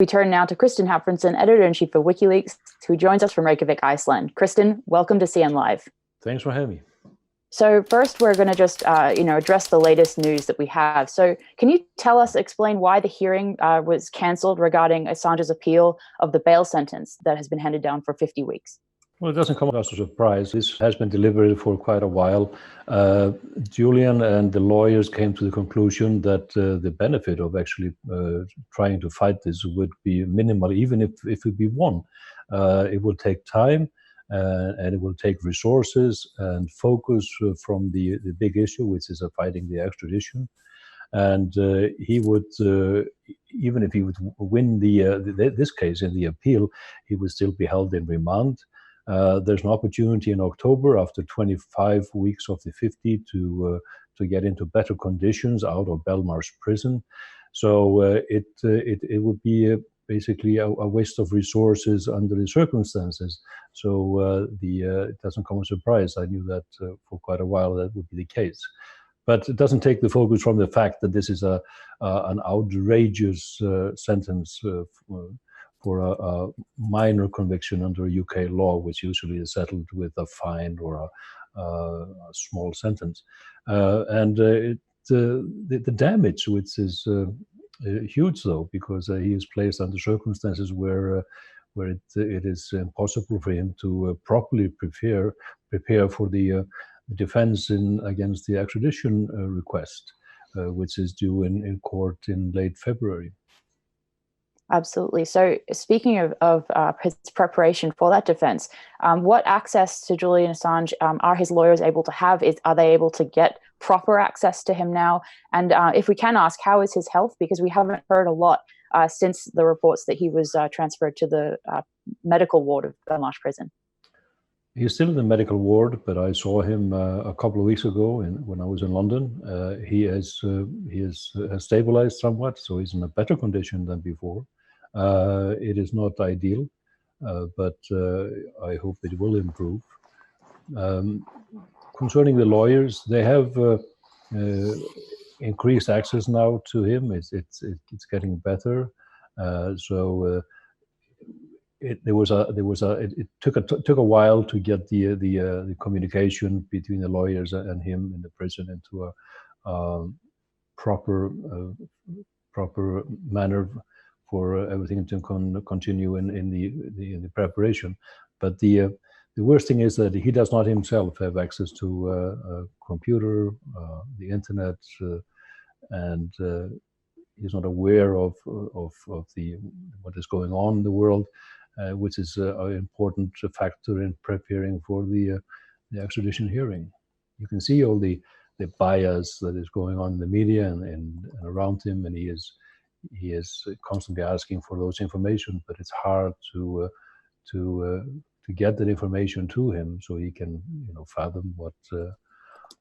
We turn now to Kristinn Hrafnsson, editor-in-chief of WikiLeaks, who joins us from Reykjavik, Iceland. Kristinn, welcome to CN Live. Thanks for having me. So first, we're going to just address the latest news that we have. So can you explain why the hearing was cancelled regarding Assange's appeal of the bail sentence that has been handed down for 50 weeks? Well, it doesn't come as a surprise. This has been deliberated for quite a while. Julian and the lawyers came to the conclusion that the benefit of actually trying to fight this would be minimal, even if it be won. It will take time and it will take resources and focus from the big issue, which is fighting the extradition. And he would, even if he would win this case in the appeal, he would still be held in remand. There's an opportunity in October, after 25 weeks of the 50, to get into better conditions out of Belmarsh prison. So it would be basically a waste of resources under the circumstances. So it doesn't come as a surprise. I knew that for quite a while that would be the case. But it doesn't take the focus from the fact that this is an outrageous sentence for a minor conviction under UK law, which usually is settled with a fine or a small sentence. The damage, which is huge, though, because he is placed under circumstances where it is impossible for him to properly prepare for the defense against the extradition request, which is due in court in late February. Absolutely. So speaking of his preparation for that defense, what access to Julian Assange are his lawyers able to have? Are they able to get proper access to him now? And if we can ask, how is his health? Because we haven't heard a lot since the reports that he was transferred to the medical ward of Belmarsh prison. He's still in the medical ward, but I saw him a couple of weeks ago when I was in London. He has stabilized somewhat, so he's in a better condition than before. It is not ideal, but I hope it will improve. Concerning the lawyers, they have increased access now to him. It's getting better. It took a while to get the communication between the lawyers and him in the prison into a proper manner for everything to continue in the preparation. But the worst thing is that he does not himself have access to a computer, the internet, and he's not aware of what is going on in the world, which is an important factor in preparing for the extradition hearing. You can see all the bias that is going on in the media and around him, and he is constantly asking for those information, but it's hard to get that information to him so he can fathom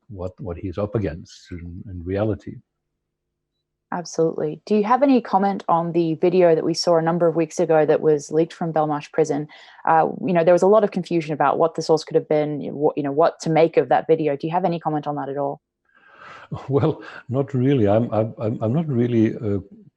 what he's up against in reality. Absolutely. Do you have any comment on the video that we saw a number of weeks ago that was leaked from Belmarsh prison? There was a lot of confusion about what the source could have been, what to make of that video. Do you have any comment on that at all? Well, not really. I'm not really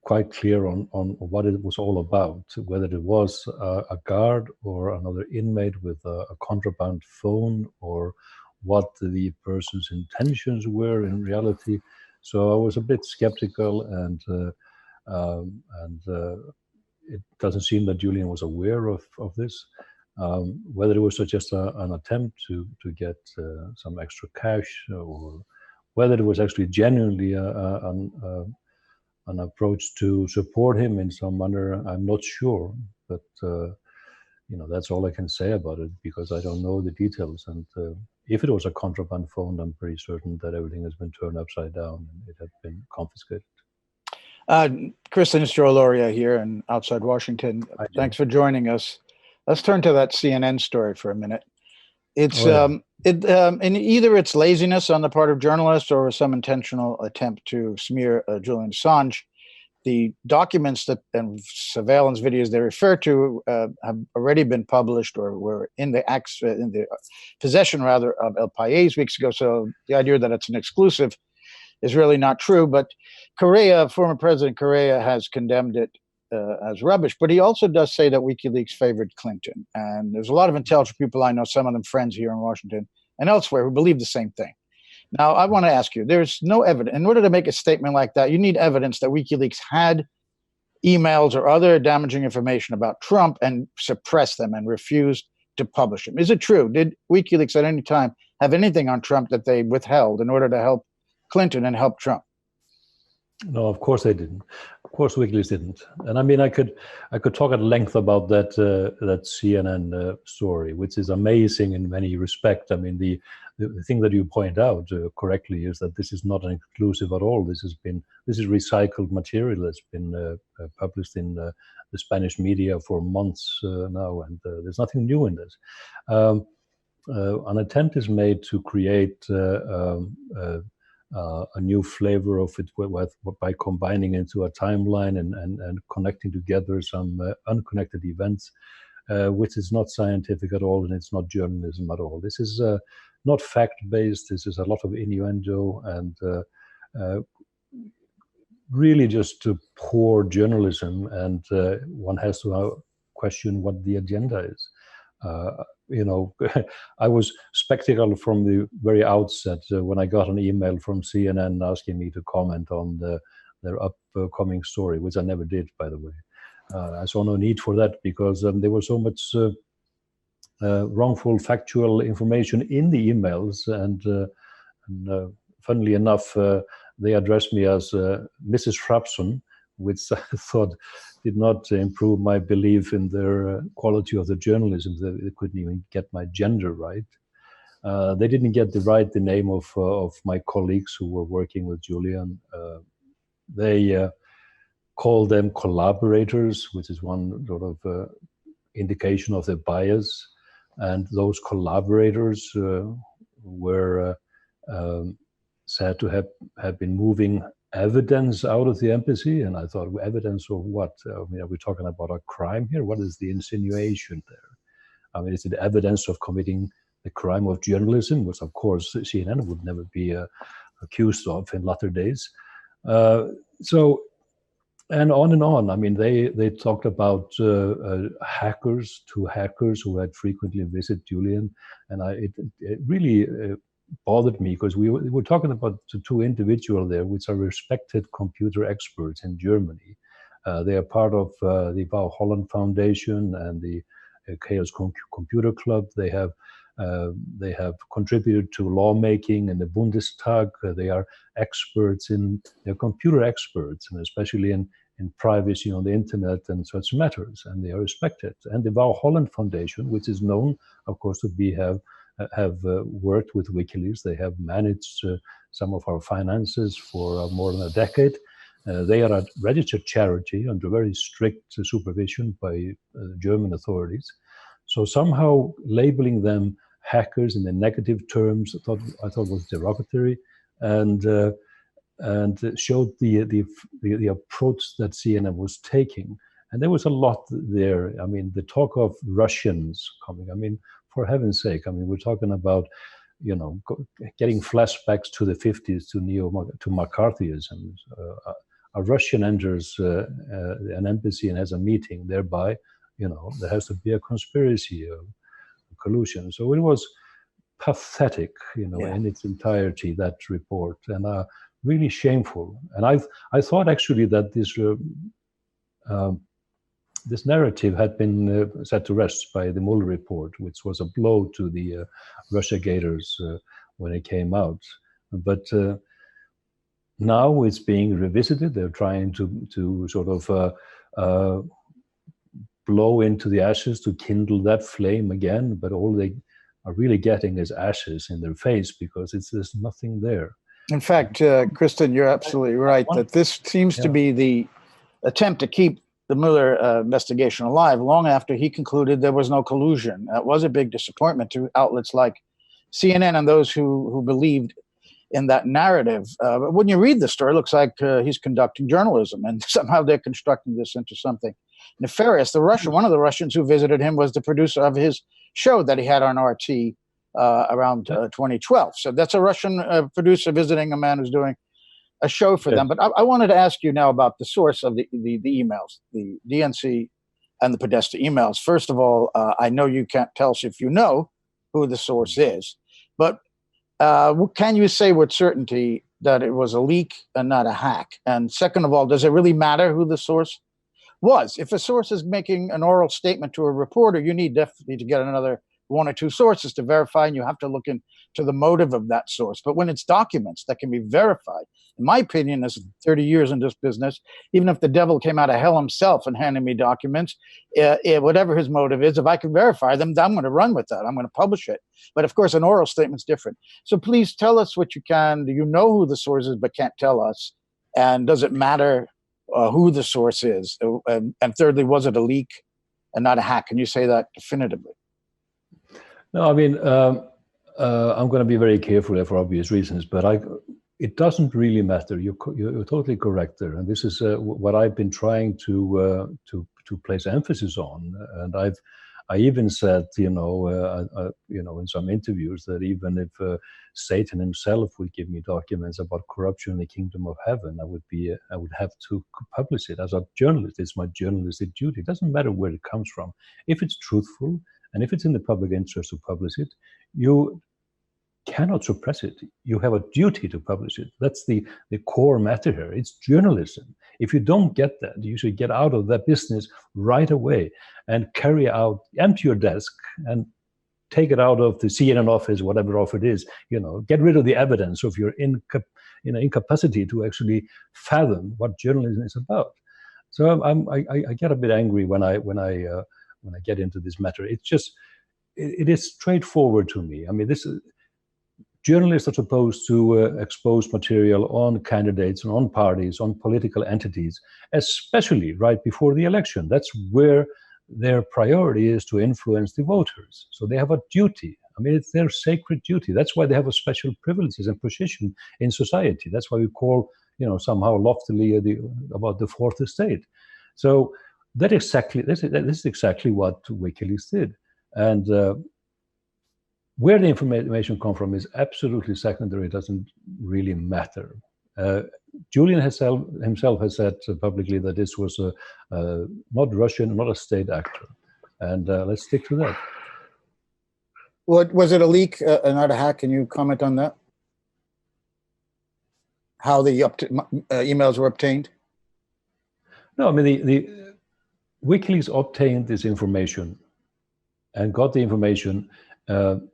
quite clear on what it was all about, whether it was a guard or another inmate with a contraband phone, or what the person's intentions were in reality. So I was a bit skeptical, and it doesn't seem that Julian was aware of this. Whether it was just an attempt to get some extra cash, or whether it was actually genuinely an approach to support him in some manner, I'm not sure. But that's all I can say about it, because I don't know the details. And if it was a contraband phone, I'm pretty certain that everything has been turned upside down and it had been confiscated. Kristinn, it's Joe Loria here and outside Washington. Thanks for joining us. Let's turn to that CNN story for a minute. It's and either it's laziness on the part of journalists or some intentional attempt to smear Julian Assange. The documents and surveillance videos they refer to have already been published or were in the possession of El País weeks ago. So the idea that it's an exclusive is really not true. But Correa, former President Correa, has condemned it as rubbish. But he also does say that WikiLeaks favored Clinton. And there's a lot of intelligent people I know, some of them friends here in Washington and elsewhere, who believe the same thing. Now, I want to ask you, there's no evidence. In order to make a statement like that, you need evidence that WikiLeaks had emails or other damaging information about Trump and suppressed them and refused to publish them. Is it true? Did WikiLeaks at any time have anything on Trump that they withheld in order to help Clinton and help Trump? No, of course they didn't. Of course, WikiLeaks didn't. And I mean, I could talk at length about that CNN story, which is amazing in many respects. I mean, the thing that you point out correctly is that this is not an exclusive at all. This is recycled material that's been published in the Spanish media for months now, and there's nothing new in this. An attempt is made to create a new flavor of it by combining into a timeline and connecting together some unconnected events, which is not scientific at all, and it's not journalism at all. This is not fact-based. This is a lot of innuendo and really just poor journalism, and one has to question what the agenda is. You know, I was skeptical from the very outset when I got an email from CNN asking me to comment on their upcoming story, which I never did, by the way. I saw no need for that because there was so much wrongful factual information in the emails, and funnily enough, they addressed me as Mrs. Hrafnsson, which I thought did not improve my belief in their quality of the journalism. They couldn't even get my gender right. They didn't get the name of my colleagues who were working with Julian. They called them collaborators, which is one sort of indication of their bias. And those collaborators were said to have been moving evidence out of the embassy, and I thought, evidence of what? I mean, are we talking about a crime here? What is the insinuation there? I mean, is it evidence of committing the crime of journalism, which of course CNN would never be accused of in latter days? So, and on. I mean, they talked about hackers, two hackers who had frequently visited Julian, and it really bothered me because we were talking about two individuals there, which are respected computer experts in Germany. They are part of the Val Holland Foundation and the Chaos Computer Club. They have contributed to lawmaking in the Bundestag. They are experts they're computer experts, and especially in privacy on the internet and such matters, and they are respected. And the Val Holland Foundation, which is known, of course, to have worked with WikiLeaks. They have managed some of our finances for more than a decade. They are a registered charity under very strict supervision by German authorities. So somehow labeling them hackers in the negative terms, I thought was derogatory, and showed the approach that CNN was taking. And there was a lot there. I mean, the talk of Russians coming. I mean, for heaven's sake, I mean, we're talking about, you know, getting flashbacks to the 50s, to McCarthyism. A Russian enters an embassy and has a meeting. Thereby, you know, there has to be a conspiracy, collusion. So it was pathetic, you know, in its entirety, that report, and really shameful. And I thought actually that this narrative had been set to rest by the Mueller report, which was a blow to the Russiagators when it came out. But now it's being revisited. They're trying to sort of blow into the ashes to kindle that flame again. But all they are really getting is ashes in their face because there's nothing there. In fact, Kristinn, you're absolutely right that this seems to be the attempt to keep the Mueller investigation alive long after he concluded there was no collusion. That was a big disappointment to outlets like CNN and those who believed in that narrative. But when you read the story, it looks like he's conducting journalism, and somehow they're constructing this into something nefarious. One of the Russians who visited him was the producer of his show that he had on RT around 2012. So that's a Russian producer visiting a man who's doing a show for them. But I wanted to ask you now about the source of the emails, the DNC and the Podesta emails. First of all, I know you can't tell us if you know who the source is, but can you say with certainty that it was a leak and not a hack? And second of all, does it really matter who the source was? If a source is making an oral statement to a reporter, you need definitely to get another one or two sources to verify, and you have to look into the motive of that source. But when it's documents that can be verified, in my opinion, as 30 years in this business, even if the devil came out of hell himself and handed me documents, whatever his motive is, if I can verify them, I'm going to run with that. I'm going to publish it. But of course, an oral statement's different. So please tell us what you can. Do you know who the source is but can't tell us? And does it matter who the source is? And thirdly, was it a leak and not a hack? Can you say that definitively? No, I mean, I'm going to be very careful there for obvious reasons, but it doesn't really matter. You're totally correct there, and this is what I've been trying to place emphasis on. And I even said, in some interviews that even if Satan himself would give me documents about corruption in the kingdom of heaven, I would have to publish it as a journalist. It's my journalistic duty. It doesn't matter where it comes from. If it's truthful, and if it's in the public interest to publish it, you cannot suppress it. You have a duty to publish it. That's the core matter here. It's journalism. If you don't get that, you should get out of that business right away and empty your desk and take it out of the CNN office, whatever office it is. Get rid of the evidence of your incapacity to actually fathom what journalism is about. So I get a bit angry when I get into this matter. It's just, it is straightforward to me. I mean, journalists are supposed to expose material on candidates and on parties, on political entities, especially right before the election. That's where their priority is, to influence the voters. So they have a duty. I mean, it's their sacred duty. That's why they have a special privileges and position in society. That's why we call, somehow loftily about the fourth estate. So this is exactly what WikiLeaks did. And where the information comes from is absolutely secondary. It doesn't really matter. Julian himself has said publicly that this was not Russian, not a state actor. And let's stick to that. What was it, a leak, not a hack? Can you comment on that? How the emails were obtained? No, I mean, the WikiLeaks obtained this information and got the information and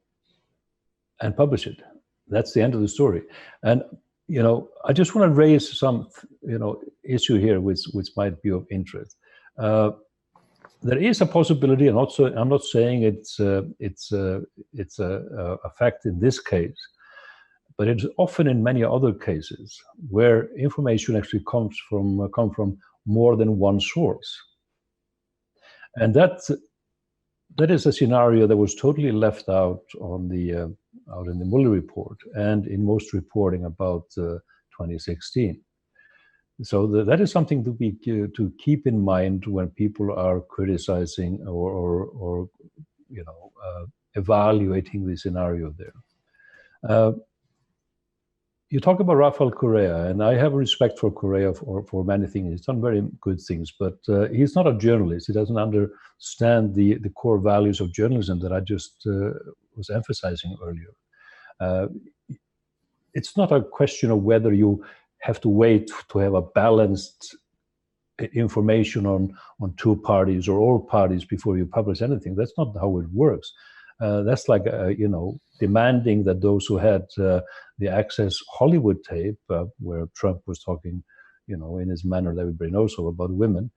published it. That's the end of the story. And I just want to raise some issue here which might be of interest. There is a possibility, and also I'm not saying it's a fact in this case, but it's often in many other cases where information actually come from more than one source. And that is a scenario that was totally left out in the Mueller report and in most reporting about 2016. So that is something to keep in mind when people are criticizing or evaluating the scenario there. You talk about Rafael Correa, and I have respect for Correa for many things. He's done very good things, but he's not a journalist. He doesn't understand the core values of journalism that I just was emphasizing earlier. It's not a question of whether you have to wait to have a balanced information on two parties or all parties before you publish anything. That's not how it works. That's like, demanding that those who had the Access Hollywood tape, where Trump was talking, in his manner that everybody knows of about women,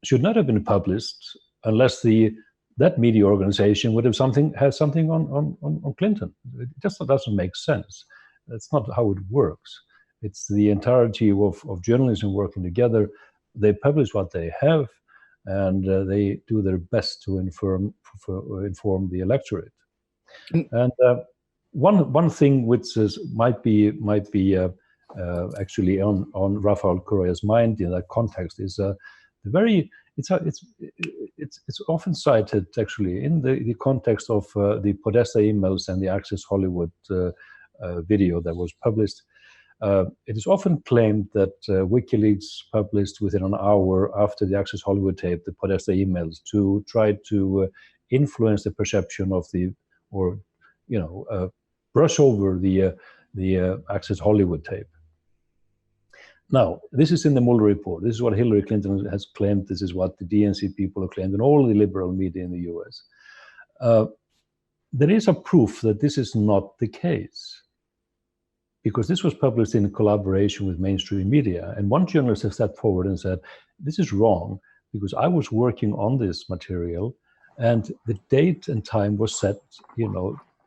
should not have been published unless that media organization would have something on Clinton. It just doesn't make sense. That's not how it works. It's the entirety of journalism working together. They publish what they have, and they do their best to inform the electorate. And one thing which might be actually on Rafael Correa's mind in that context is it's often cited actually in the context of the Podesta emails and the Access Hollywood video that was published. It is often claimed that WikiLeaks published within an hour after the Access Hollywood tape the Podesta emails to try to influence the perception of brush over the Access Hollywood tape. Now, this is in the Mueller report. This is what Hillary Clinton has claimed. This is what the DNC people have claimed, and all the liberal media in the US. There is a proof that this is not the case, because this was published in collaboration with mainstream media. And one journalist has stepped forward and said, this is wrong, because I was working on this material, and the date and time was set,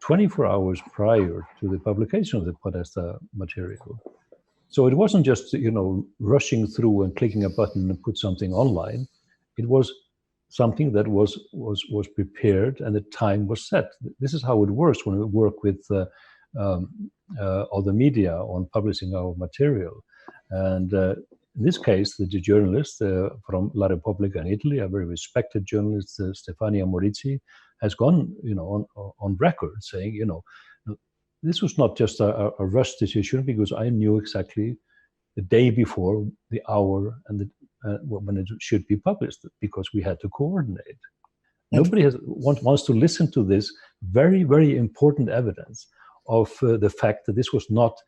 24 hours prior to the publication of the Podesta material. So it wasn't just, rushing through and clicking a button and put something online. It was something that was prepared, and the time was set. This is how it works when we work with other media on publishing our material. And in this case, the journalist from La Repubblica in Italy, a very respected journalist, Stefania Morizzi, has gone, on record saying, this was not just a rush decision, because I knew exactly the day before, the hour, and when it should be published, because we had to coordinate. Nobody wants to listen to this very, very important evidence of the fact that this was not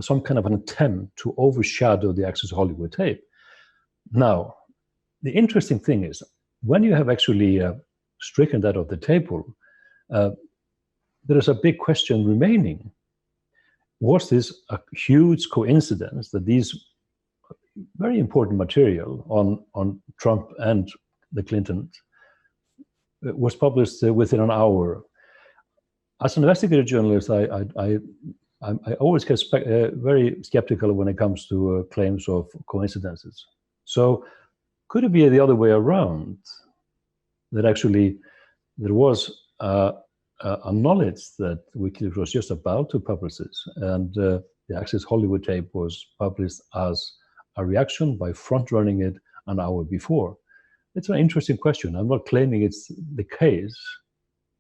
some kind of an attempt to overshadow the Access Hollywood tape. Now, the interesting thing is, when you have actually stricken that off the table, there is a big question remaining. Was this a huge coincidence that these very important material on Trump and the Clintons was published within an hour? As an investigative journalist, I always get very skeptical when it comes to claims of coincidences. So could it be the other way around, that actually there was a knowledge that WikiLeaks was just about to publish this, and the Access Hollywood tape was published as a reaction by front-running it an hour before? It's an interesting question. I'm not claiming it's the case,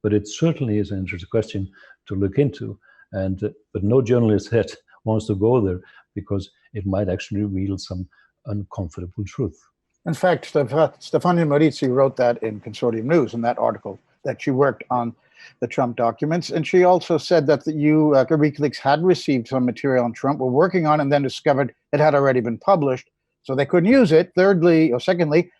but it certainly is an interesting question to look into. And but no journalist yet wants to go there, because it might actually reveal some uncomfortable truth. In fact, Stefania Morizzi wrote that in Consortium News, in that article, that she worked on the Trump documents. And she also said that WikiLeaks had received some material on Trump, were working on, and then discovered it had already been published, so they couldn't use it. Secondly,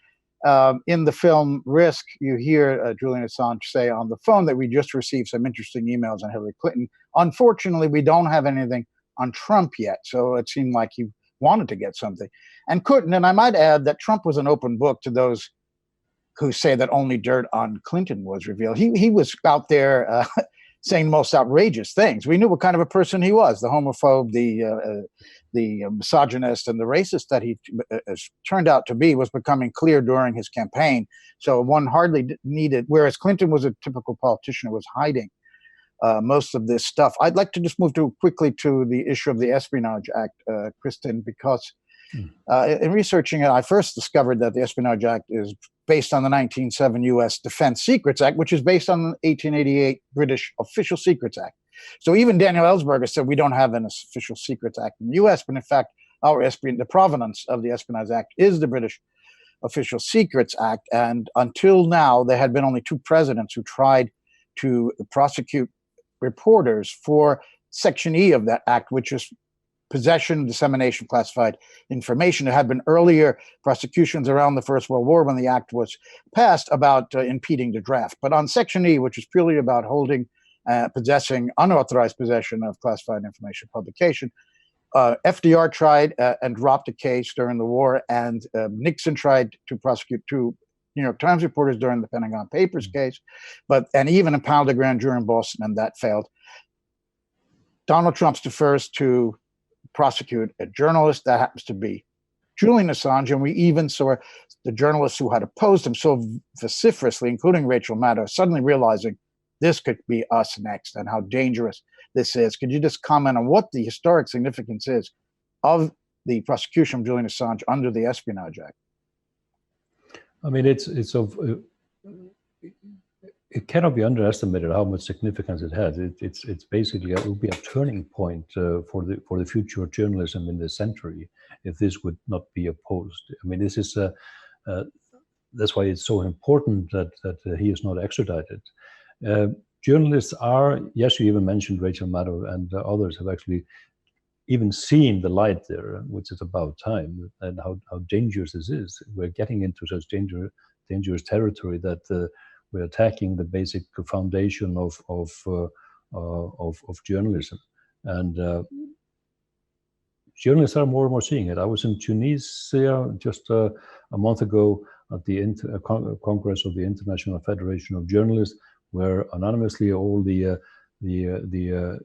in the film Risk, you hear Julian Assange say on the phone that we just received some interesting emails on Hillary Clinton. Unfortunately, we don't have anything on Trump yet. So it seemed like he wanted to get something and couldn't. And I might add that Trump was an open book to those who say that only dirt on Clinton was revealed. He was out there saying most outrageous things. We knew what kind of a person he was: the homophobe, the misogynist, and the racist that he turned out to be was becoming clear during his campaign. So one hardly needed, whereas Clinton was a typical politician who was hiding most of this stuff. I'd like to just move quickly to the issue of the Espionage Act, Kristinn, because in researching it, I first discovered that the Espionage Act is based on the 1907 U.S. Defense Secrets Act, which is based on the 1888 British Official Secrets Act. So even Daniel Ellsberger said we don't have an Official Secrets Act in the U.S., but in fact, the provenance of the Espionage Act is the British Official Secrets Act. And until now, there had been only 2 presidents who tried to prosecute reporters for Section E of that act, which is possession, dissemination of classified information. There had been earlier prosecutions around the First World War when the act was passed about impeding the draft. But on Section E, which is purely about holding, possessing, unauthorized possession of classified information publication, FDR tried and dropped a case during the war, and Nixon tried to prosecute 2 New York Times reporters during the Pentagon Papers case, and even impounded a grand jury in Boston, and that failed. Donald Trump's the first to prosecute a journalist. That happens to be Julian Assange, and we even saw the journalists who had opposed him so vociferously, including Rachel Maddow, suddenly realizing this could be us next and how dangerous this is. Could you just comment on what the historic significance is of the prosecution of Julian Assange under the Espionage Act? I mean, it cannot be underestimated how much significance it has. It's basically, it will be a turning point for the future of journalism in this century if this would not be opposed. I mean, this is that's why it's so important that he is not extradited. Journalists are, yes, you even mentioned Rachel Maddow, and others have actually even seen the light there, which is about time, and how dangerous this is. We're getting into such dangerous territory that we're attacking the basic foundation of journalism, and journalists are more and more seeing it. I was in Tunisia just a month ago at the Congress of the International Federation of Journalists, where anonymously all the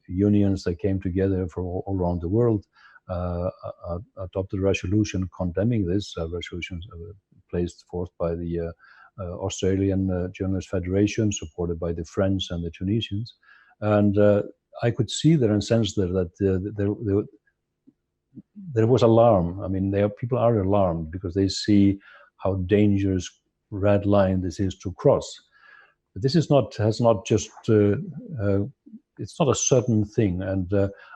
unions that came together from all around the world adopted a resolution condemning this. Resolution placed forth by the Australian Journalist Federation, supported by the French and the Tunisians. And I could see there and sense there that there was alarm. I mean, people are alarmed because they see how dangerous red line this is to cross. But this is has not just, it's not a sudden thing. And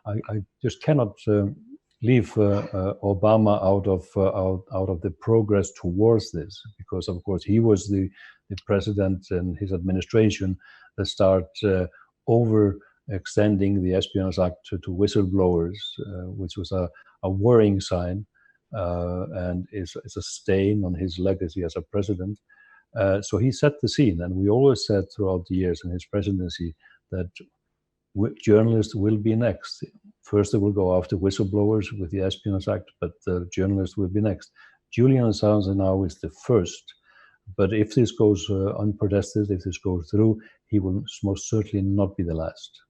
I just cannot leave Obama out of the progress towards this, because of course he was the president and his administration that started overextending the Espionage Act to whistleblowers, which was a worrying sign, and is a stain on his legacy as a president. So he set the scene, and we always said throughout the years in his presidency that journalists will be next. First, they will go after whistleblowers with the Espionage Act, but journalists will be next. Julian Assange now is the first, but if this goes unprotested, if this goes through, he will most certainly not be the last.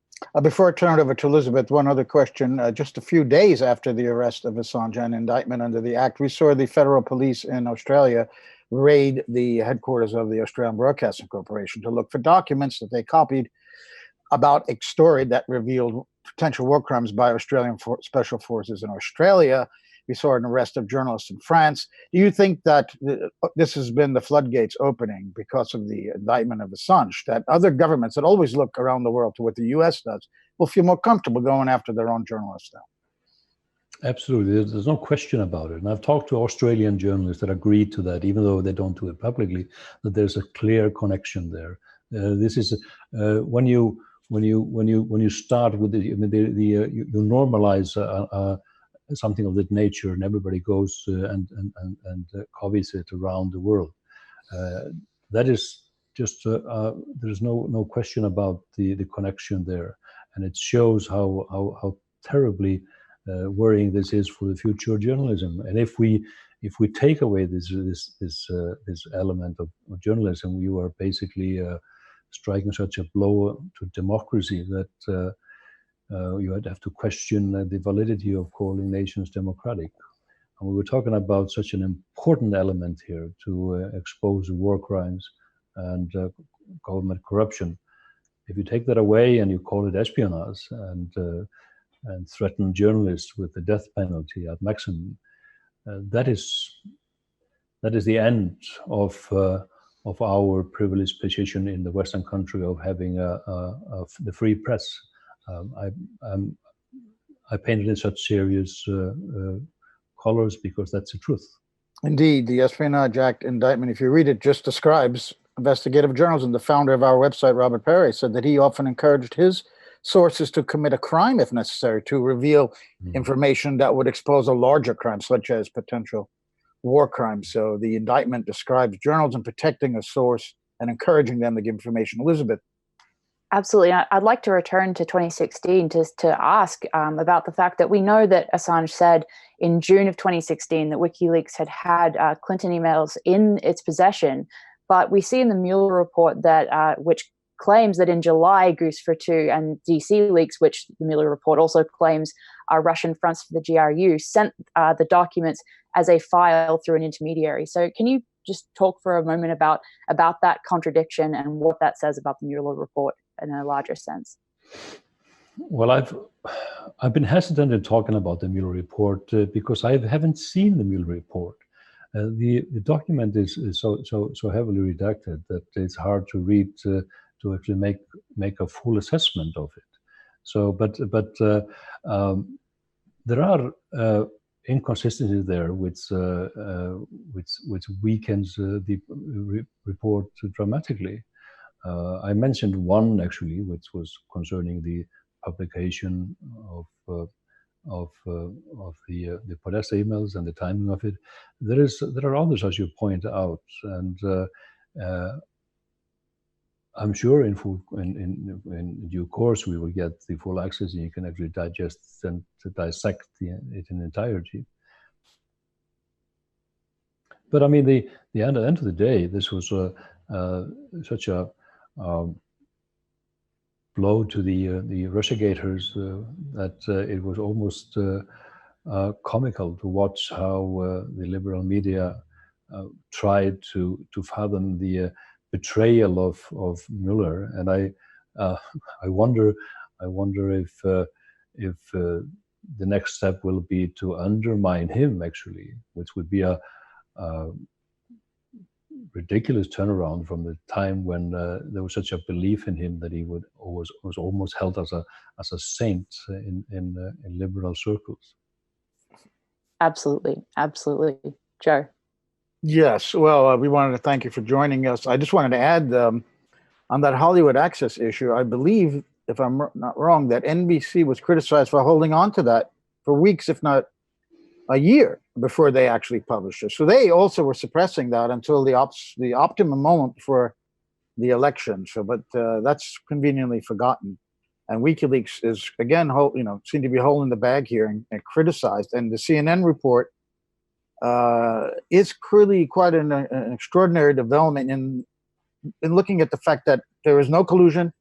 Before I turn it over to Elizabeth, one other question. Just a few days after the arrest of Assange and indictment under the Act, we saw the federal police in Australia raid the headquarters of the Australian Broadcasting Corporation to look for documents that they copied about a story that revealed potential war crimes by Australian special forces in Australia. We saw an arrest of journalists in France. Do you think that this has been the floodgates opening because of the indictment of Assange, that other governments that always look around the world to what the US does will feel more comfortable going after their own journalists now? Absolutely. There's no question about it. And I've talked to Australian journalists that agreed to that, even though they don't do it publicly, that there's a clear connection there. This is when you start with you normalize something of that nature, and everybody goes and copies it around the world. That is just there's no question about the connection there, and it shows how terribly worrying this is for the future of journalism. And if we take away this element of journalism, you are basically striking such a blow to democracy that you would have to question the validity of calling nations democratic. And we were talking about such an important element here to expose war crimes and government corruption. If you take that away and you call it espionage and threaten journalists with the death penalty at maximum, that is the end of our privileged position in the Western country of having the free press. I painted in such serious colors because that's the truth. Indeed, the Espionage Act indictment, if you read it, just describes investigative journalism. The founder of our website, Robert Perry, said that he often encouraged his sources to commit a crime if necessary, to reveal information that would expose a larger crime, such as potential war crimes. So the indictment describes journalism protecting a source and encouraging them to give information. Elizabeth. Absolutely. I'd like to return to 2016 to ask about the fact that we know that Assange said in June of 2016 that WikiLeaks had Clinton emails in its possession, but we see in the Mueller report that which claims that in July, Goose for Two and DC Leaks, which the Mueller report also claims are Russian fronts for the GRU, sent the documents as a file through an intermediary. So can you just talk for a moment about that contradiction and what that says about the Mueller report in a larger sense? Well, I've been hesitant in talking about the Mueller report because I haven't seen the Mueller report. The document is so heavily redacted that it's hard to read to actually make a full assessment of it. So, but there are inconsistencies there, which weakens the report dramatically. I mentioned one actually, which was concerning the publication of the Podesta emails and the timing of it. There are others, as you point out, and I'm sure in due course we will get the full access, and you can actually digest and to dissect it in entirety. But I mean, the end of the day, this was such a blow to the Russiagators that it was almost comical to watch how the liberal media tried to fathom the betrayal of Mueller, and I wonder if the next step will be to undermine him, actually, which would be a ridiculous turnaround from the time when there was such a belief in him that he was almost held as a saint in liberal circles. Absolutely, Joe. Yes, well, we wanted to thank you for joining us. I just wanted to add on that Hollywood access issue, I believe, if I'm not wrong, that NBC was criticized for holding on to that for weeks, if not a year, before they actually published it. So they also were suppressing that until the optimum moment before the election. So, but that's conveniently forgotten. And WikiLeaks is again, seem to be holding the bag here and criticized. And the CNN report is clearly quite an extraordinary development in looking at the fact that there is no collusion.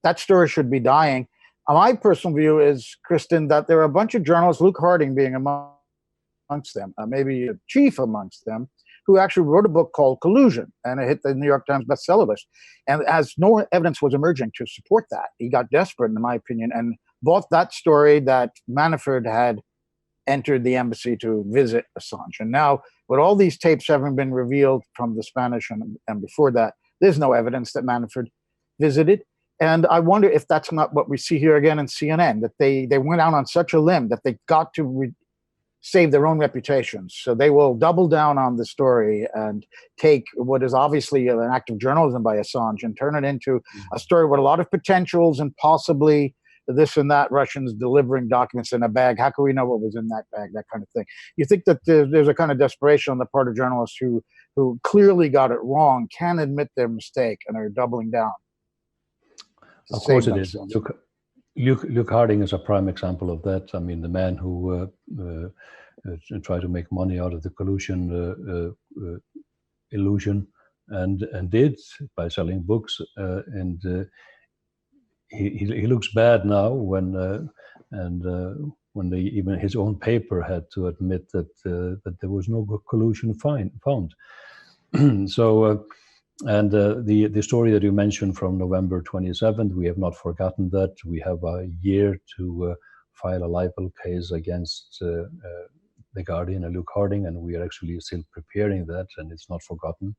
That story should be dying. My personal view is, Kristinn, that there are a bunch of journalists, Luke Harding being amongst them, maybe a chief amongst them, who actually wrote a book called Collusion, and it hit the New York Times bestseller list. And as no evidence was emerging to support that, he got desperate, in my opinion, and bought that story that Manafort had entered the embassy to visit Assange. And now, with all these tapes having been revealed from the Spanish and before that, there's no evidence that Manafort visited. And I wonder if that's not what we see here again in CNN, that they went out on such a limb that they got to save their own reputations. So they will double down on the story and take what is obviously an act of journalism by Assange and turn it into a story with a lot of potentials and possibly this and that, Russians delivering documents in a bag. How can we know what was in that bag? That kind of thing. You think that there's a kind of desperation on the part of journalists who clearly got it wrong, can admit their mistake, and are doubling down. Of course it is. Luke Harding is a prime example of that. I mean, the man who tried to make money out of the collusion illusion and did by selling books, and he looks bad now when even his own paper had to admit that there was no collusion found. So. And the story that you mentioned from November 27th, we have not forgotten that. We have a year to file a libel case against The Guardian and Luke Harding, and we are actually still preparing that, and it's not forgotten.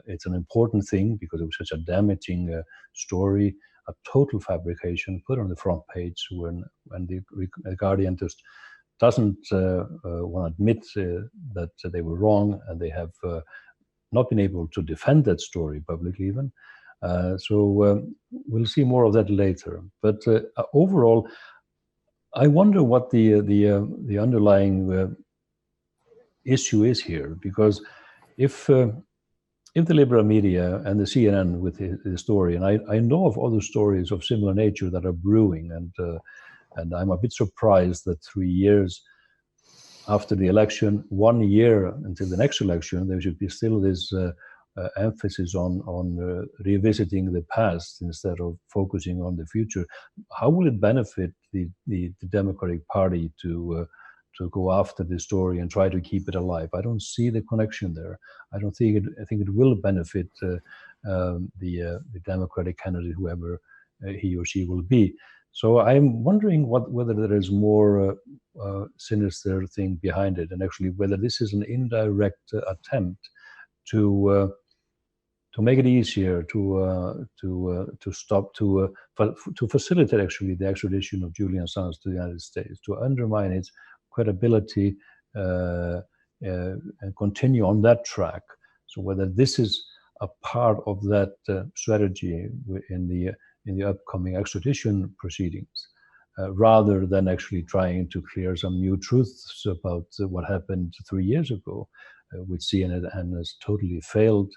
It's an important thing because it was such a damaging story, a total fabrication, put on the front page when the Guardian just doesn't want to admit that they were wrong, and they have not been able to defend that story publicly even. So we'll see more of that later. But overall, I wonder what the underlying issue is here, because if the liberal media and the CNN with the story, and I know of other stories of similar nature that are brewing, and I'm a bit surprised that 3 years after the election, 1 year until the next election, there should be still this emphasis on revisiting the past instead of focusing on the future. How will it benefit the Democratic Party to go after this story and try to keep it alive? I don't see the connection there. I think it will benefit the Democratic candidate, whoever he or she will be. So I'm wondering whether there is more sinister thing behind it, and actually whether this is an indirect attempt to to make it easier to stop to facilitate actually the extradition of Julian Assange to the United States, to undermine its credibility and continue on that track. So whether this is a part of that strategy in the upcoming extradition proceedings, rather than actually trying to clear some new truths about what happened 3 years ago, which CNN has totally failed,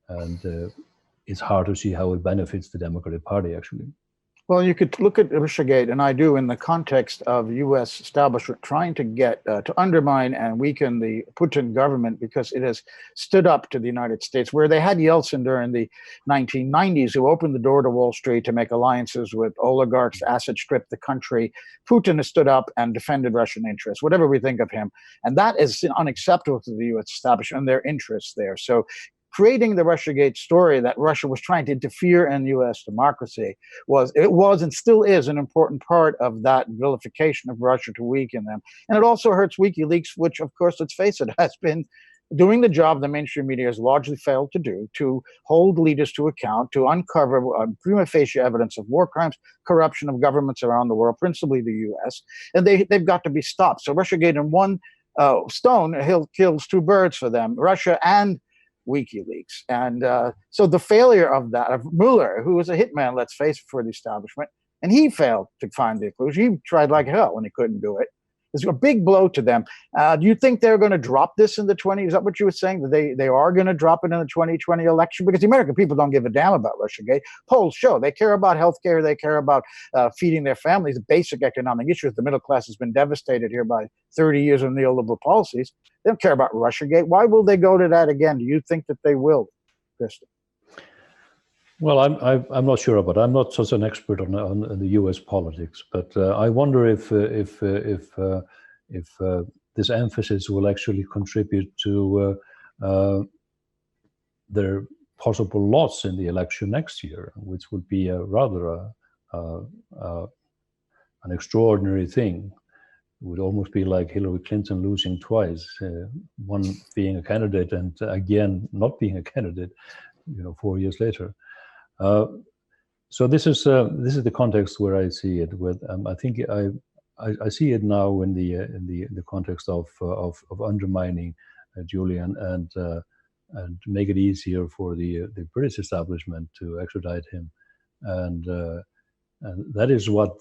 and it's hard to see how it benefits the Democratic Party, actually. Well, you could look at Russiagate, and I do, in the context of U.S. establishment trying to get to undermine and weaken the Putin government, because it has stood up to the United States, where they had Yeltsin during the 1990s, who opened the door to Wall Street to make alliances with oligarchs, asset strip the country. Putin has stood up and defended Russian interests, whatever we think of him. And that is unacceptable to the U.S. establishment and their interests there. So creating the Russiagate story that Russia was trying to interfere in U.S. democracy was and still is an important part of that vilification of Russia to weaken them. And it also hurts WikiLeaks, which, of course, let's face it, has been doing the job the mainstream media has largely failed to do, to hold leaders to account, to uncover prima facie evidence of war crimes, corruption of governments around the world, principally the U.S., and they've got to be stopped. So Russiagate, in one stone, kills two birds for them, Russia and WikiLeaks. And so the failure of that, of Mueller, who was a hitman, let's face it, for the establishment, and he failed to find the conclusion. He tried like hell when he couldn't do it. It's a big blow to them. Do you think they're going to drop this in the 20? Is that what you were saying? That they are going to drop it in the 2020 election? Because the American people don't give a damn about Russiagate. Polls show they care about healthcare. They care about feeding their families, basic economic issues. The middle class has been devastated here by 30 years of neoliberal policies. They don't care about Russiagate. Why will they go to that again? Do you think that they will, Kristinn? Well, I'm not sure about it. I'm not such an expert on the U.S. politics, but I wonder if this emphasis will actually contribute to their possible loss in the election next year, which would be rather an extraordinary thing. It would almost be like Hillary Clinton losing twice, one being a candidate and again not being a candidate, 4 years later. So this is the context where I see it. With I think I see it now in the context of undermining Julian and make it easier for the British establishment to extradite him, and that is what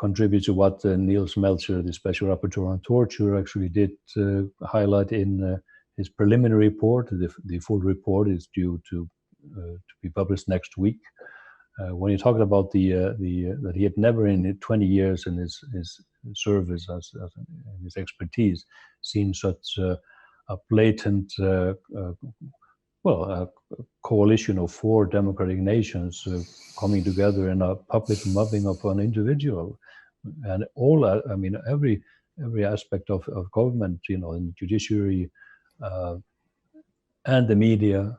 contributes to what Niels Melcher, the special rapporteur on torture, actually did highlight in his preliminary report. The full report is due to be published next week. When he talked about that he had never in 20 years in his service as his expertise seen such a blatant coalition of 4 democratic nations coming together in a public mobbing of an individual, and every aspect of government, in the judiciary and the media,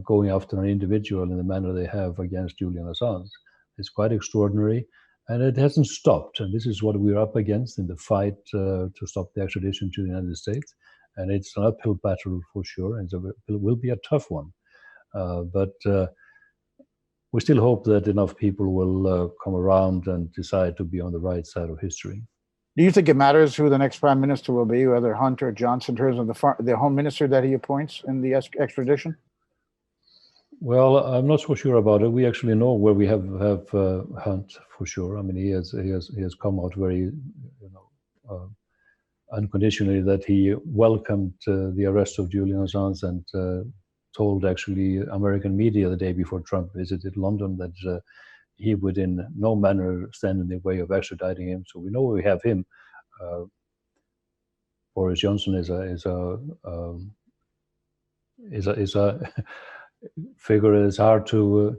going after an individual in the manner they have against Julian Assange. It's quite extraordinary, and it hasn't stopped. And this is what we're up against in the fight to stop the extradition to the United States. And it's an uphill battle for sure, and it will be a tough one. But we still hope that enough people will come around and decide to be on the right side of history. Do you think it matters who the next prime minister will be, whether Hunt or Johnson, in terms of the home minister that he appoints in the extradition? Well, I'm not so sure about it. We actually know where we have Hunt for sure. I mean, he has come out very, unconditionally that he welcomed the arrest of Julian Assange and told actually American media the day before Trump visited London that he would in no manner stand in the way of extraditing him. So we know we have him. Boris Johnson is a figure that is hard to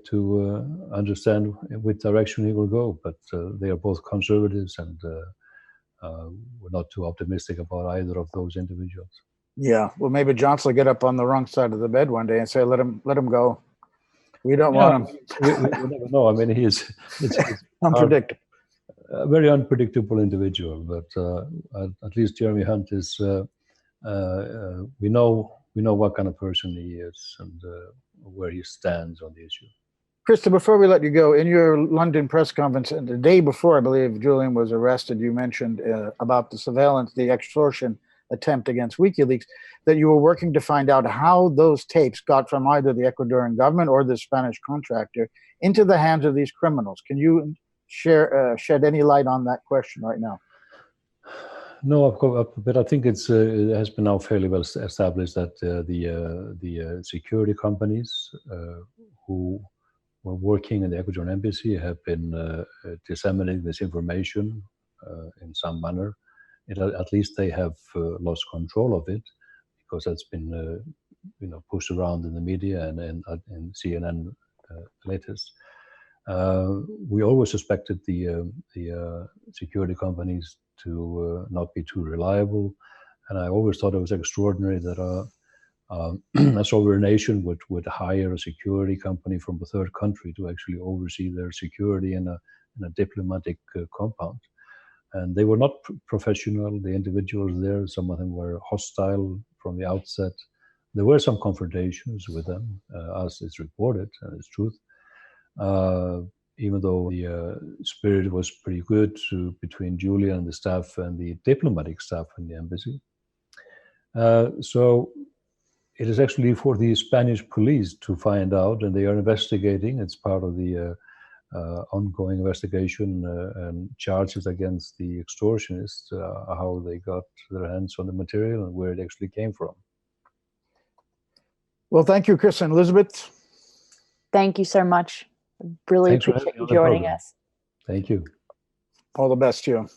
understand which direction he will go, but they are both conservatives, and we're not too optimistic about either of those individuals. Yeah, well, maybe Johnson will get up on the wrong side of the bed one day and say, "Let him go. We don't want him." We never know. I mean, he's unpredictable, a very unpredictable individual. But at least Jeremy Hunt is. We know we know what kind of person he is and where he stands on the issue. Kristinn, before we let you go, in your London press conference, and the day before, I believe, Julian was arrested, you mentioned about the surveillance, the extortion attempt against WikiLeaks, that you were working to find out how those tapes got from either the Ecuadorian government or the Spanish contractor into the hands of these criminals. Can you shed any light on that question right now? No, of course, but I think it has been now fairly well established that the security companies who were working in the Ecuadorian embassy have been disseminating this information in some manner. At least they have lost control of it, because that's been pushed around in the media and CNN latest. We always suspected the security companies to not be too reliable, and I always thought it was extraordinary that a sovereign nation would hire a security company from a third country to actually oversee their security in a diplomatic compound. And they were not professional, the individuals there. Some of them were hostile from the outset. There were some confrontations with them, as it's reported, and it's truth. Even though the spirit was pretty good between Julian and the staff and the diplomatic staff in the embassy. So it is actually for the Spanish police to find out, and they are investigating. It's part of the ongoing investigation and charges against the extortionists, how they got their hands on the material and where it actually came from. Well, thank you, Kristinn. Elizabeth? Thank you so much. Really appreciate you joining us. Thank you. All the best to you.